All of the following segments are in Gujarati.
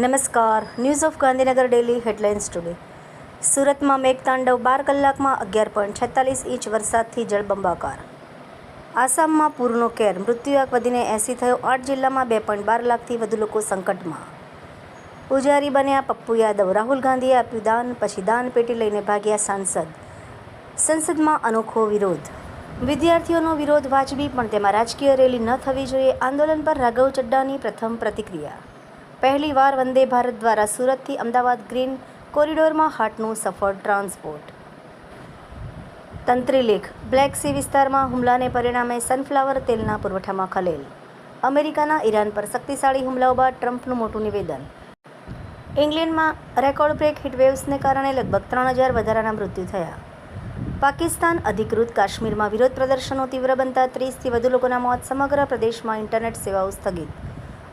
નમસ્કાર. News of Gandhinagar daily headlines today. સુરતમાં મેઘતાંડવ 12 કલાકમાં 11.46 ઇંચ વરસાદથી જળબંબાકાર. આસામમાં પૂરનો કેર, મૃત્યુઆંક વધીને 80 થયો. 8 જિલ્લામાં 2.12 લાખથી વધુ લોકો સંકટમાં. પૂજારી બન્યા પપ્પુ યાદવ. રાહુલ ગાંધીએ આપ્યું દાન, પછી દાન પેટી લઈને ભાગ્યા સાંસદ. સંસદમાં અનોખો વિરોધ. વિદ્યાર્થીઓનો વિરોધ વાજબી, પણ તેમાં રાજકીય રેલી ન થવી જોઈએ. આંદોલન પર રાઘવ ચડ્ડાની પ્રથમ પ્રતિક્રિયા. પહેલીવાર વંદે ભારત દ્વારા સુરતથી અમદાવાદ ગ્રીન કોરિડોરમાં હાટનું સફળ ટ્રાન્સપોર્ટ. તંત્રી લેખ. બ્લેક સી વિસ્તારમાં હુમલાને પરિણામે સનફ્લાવર તેલના પુરવઠામાં ખલેલ. અમેરિકાના ઈરાન પર શક્તિશાળી હુમલાઓ બાદ ટ્રમ્પનું મોટું નિવેદન. ઇંગ્લેન્ડમાં રેકોર્ડ બ્રેક હીટવેવ્સને કારણે લગભગ 3000 વધારાના મૃત્યુ થયા. પાકિસ્તાન અધિકૃત કાશ્મીરમાં વિરોધ પ્રદર્શનો તીવ્ર બનતા 30થી વધુ લોકોના મોત. સમગ્ર પ્રદેશમાં ઇન્ટરનેટ સેવાઓ સ્થગિત.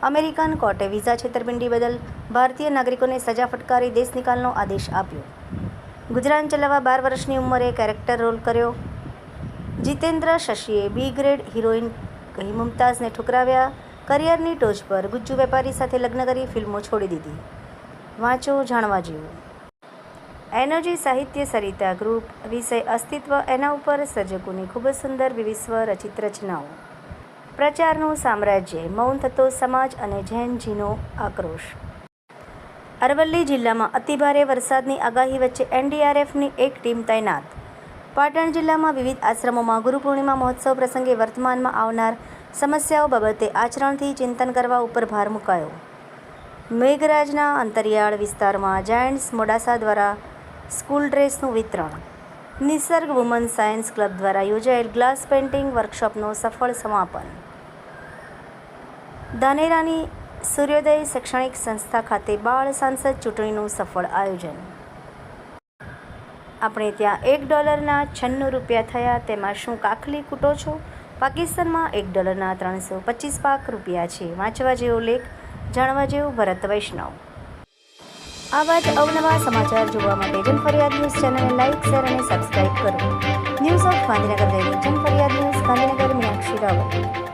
અમેરિકન કોર્ટે વિઝા છેતરપિંડી બદલ ભારતીય નાગરિકોને સજા ફટકારી દેશ નિકાલનો આદેશ આપ્યો. ગુજરાન ચલાવવા 12 વર્ષની ઉંમરે કેરેક્ટર રોલ કર્યો. જીતેન્દ્ર શશીએ બી ગ્રેડ હિરોઈન કહી મુમતાઝને ઠુકરાવ્યા. કરિયરની ટોચ પર ગુજ્જુ વેપારી સાથે લગ્ન કરી ફિલ્મો છોડી દીધી. વાંચો જાણવા જેવું. એનર્જી સાહિત્ય સરિતા ગ્રુપ. વિષય અસ્તિત્વ. એના ઉપર સર્જકોની ખૂબ જ સુંદર વિશ્વ રચિત રચનાઓ. પ્રચારનું સામ્રાજ્ય. મૌન થતો સમાજ અને જૈનજીનો આક્રોશ. અરવલ્લી જિલ્લામાં અતિભારે વરસાદની આગાહી વચ્ચે એનડીઆરએફની એક ટીમ તૈનાત. પાટણ જિલ્લામાં વિવિધ આશ્રમોમાં ગુરુ પૂર્ણિમા મહોત્સવ પ્રસંગે વર્તમાનમાં આવનાર સમસ્યાઓ બાબતે આચરણથી ચિંતન કરવા ઉપર ભાર મુકાયો. મેઘરાજના અંતરિયાળ વિસ્તારમાં જાયન્ટ્સ મોડાસા દ્વારા સ્કૂલ ડ્રેસનું વિતરણ. નિસર્ગ વુમન સાયન્સ ક્લબ દ્વારા યોજાયેલ ગ્લાસ પેઇન્ટિંગ વર્કશોપનું સફળ સમાપન. ધાનેરાની સૂર્યોદય શૈક્ષણિક સંસ્થા ખાતે બાળ સાંસદ ચૂંટણીનું સફળ આયોજન. આપણે ત્યાં $1ના 96 રૂપિયા થયા, તેમાં શું કાખલી કૂટો છો? પાકિસ્તાનમાં $1ના 325 પાક રૂપિયા છે. વાંચવા જેવો લેખ, જાણવા જેવું ભરત વૈષ્ણવ. આવા જ અવનવા સમાચાર જોવા માટે જનફરિયાદ ન્યૂઝ ચેનલને લાઇક, શેર અને સબસ્ક્રાઇબ કરો. News of Gandhinagar daily. Janfariyad news, Gandhinagar. Meenakshi Raval.